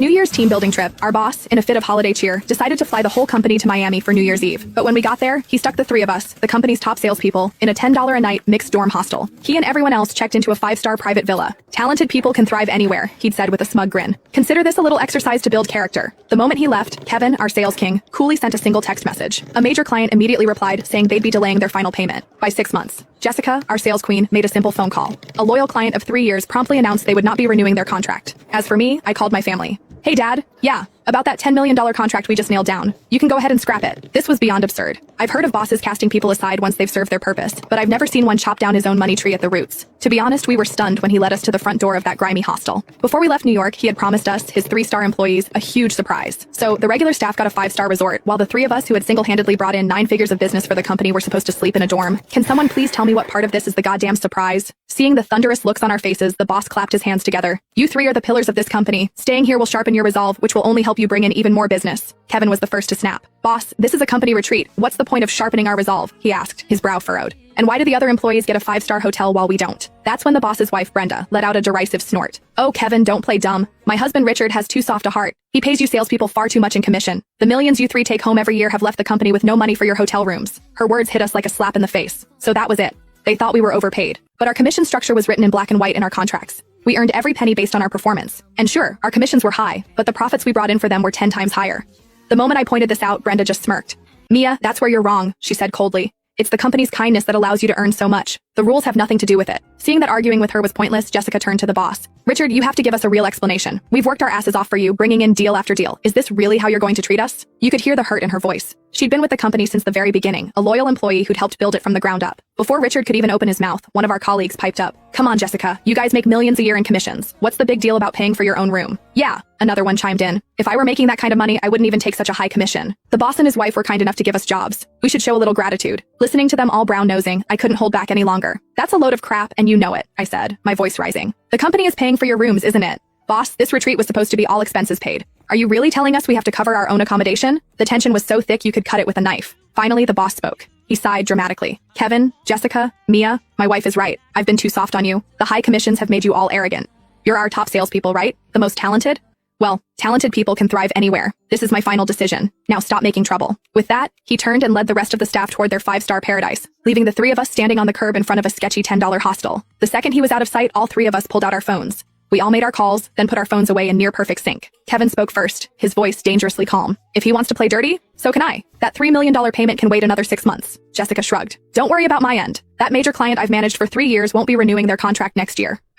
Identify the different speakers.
Speaker 1: New Year's team building trip, our boss, in a fit of holiday cheer, decided to fly the whole company to Miami for New Year's Eve. But when we got there, he stuck the three of us, the company's top salespeople, in a $10 a night mixed dorm hostel. He and everyone else checked into a 5-star private villa. Talented people can thrive anywhere, he'd said with a smug grin. Consider this a little exercise to build character. The moment he left, Kevin, our sales king, coolly sent a single text message. A major client immediately replied, saying they'd be delaying their final payment by 6 months. Jessica, our sales queen, made a simple phone call. A loyal client of 3 years promptly announced they would not be renewing their contract. As for me, I called my family. Hey Dad, yeah, about that $10 million contract we just nailed down. You can go ahead and scrap it. This was beyond absurd. I've heard of bosses casting people aside once they've served their purpose, but I've never seen one chop down his own money tree at the roots. To be honest, we were stunned when he led us to the front door of that grimy hostel. Before we left New York, he had promised us, his 3-star employees, a huge surprise. So the regular staff got a 5-star resort, while the three of us who had single-handedly brought in 9 figures of business for the company were supposed to sleep in a dorm. Can someone please tell me what part of this is the goddamn surprise? Seeing the thunderous looks on our faces, the boss clapped his hands together. You three are the pillars of this company. Staying here will sharpen your resolve, which will only help you bring in even more business. Kevin was the first to snap. Boss, this is a company retreat. What's the point of sharpening our resolve? He asked, his brow furrowed. And why do the other employees get a 5-star hotel while we don't? That's when the boss's wife, Brenda, let out a derisive snort. Oh, Kevin, don't play dumb. My husband, Richard, has too soft a heart. He pays you salespeople far too much in commission. The millions you three take home every year have left the company with no money for your hotel rooms. Her words hit us like a slap in the face. So that was it. They thought we were overpaid. But our commission structure was written in black and white in our contracts. We earned every penny based on our performance. And sure, our commissions were high, but the profits we brought in for them were 10 times higher. The moment I pointed this out, Brenda just smirked. Mia, that's where you're wrong, she said coldly. It's the company's kindness that allows you to earn so much. The rules have nothing to do with it. Seeing that arguing with her was pointless, Jessica turned to the boss. Richard, you have to give us a real explanation. We've worked our asses off for you, bringing in deal after deal. Is this really how you're going to treat us? You could hear the hurt in her voice. She'd been with the company since the very beginning, a loyal employee who'd helped build it from the ground up. Before Richard could even open his mouth, one of our colleagues piped up. Come on, Jessica. You guys make millions a year in commissions. What's the big deal about paying for your own room? Yeah, another one chimed in. If I were making that kind of money, I wouldn't even take such a high commission. The boss and his wife were kind enough to give us jobs. We should show a little gratitude. Listening to them all brown-nosing, I couldn't hold back any longer. That's a load of crap, and you know it, I said, my voice rising. The company is paying for your rooms, isn't it? Boss, this retreat was supposed to be all expenses paid. Are you really telling us we have to cover our own accommodation? The tension was so thick you could cut it with a knife. Finally, the boss spoke. He sighed dramatically. Kevin, Jessica, Mia, my wife is right. I've been too soft on you. The high commissions have made you all arrogant. You're our top salespeople, right? The most talented? Well, talented people can thrive anywhere. This is my final decision. Now stop making trouble. With that, he turned and led the rest of the staff toward their 5-star paradise, leaving the three of us standing on the curb in front of a sketchy $10 hostel. The second he was out of sight, all three of us pulled out our phones. We all made our calls, then put our phones away in near perfect sync. Kevin spoke first, his voice dangerously calm. If he wants to play dirty, so can I. That $3 million payment can wait another 6 months. Jessica shrugged. Don't worry about my end. That major client I've managed for 3 years won't be renewing their contract next year. I